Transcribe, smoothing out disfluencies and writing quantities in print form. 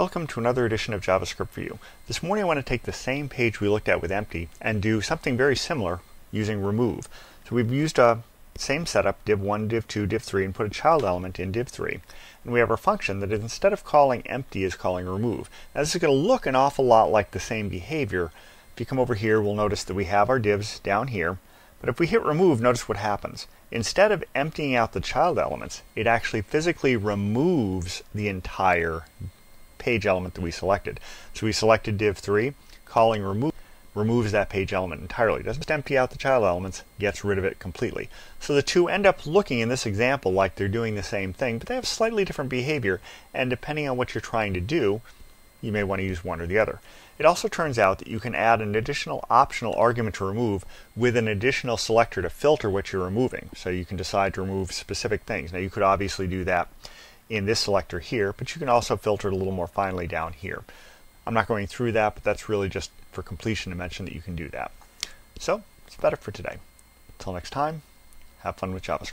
Welcome to another edition of JavaScript for You. This morning I want to take the same page we looked at with empty and do something very similar using remove. So we've used a same setup, div1, div2, div3, and put a child element in div3. And we have our function that instead of calling empty is calling remove. Now this is going to look an awful lot like the same behavior. If you come over here, we'll notice that we have our divs down here. But if we hit remove, notice what happens. Instead of emptying out the child elements, it actually physically removes the entire page element that we selected. So we selected div3, calling remove removes that page element entirely. It doesn't just empty out the child elements, gets rid of it completely. So the two end up looking in this example like they're doing the same thing, but they have slightly different behavior, and depending on what you're trying to do, you may want to use one or the other. It also turns out that you can add an additional optional argument to remove with an additional selector to filter what you're removing. So you can decide to remove specific things. Now you could obviously do that in this selector here, but you can also filter it a little more finely down here. I'm not going through that, but that's really just for completion to mention that you can do that. So that's about it for today. Until next time, have fun with JavaScript.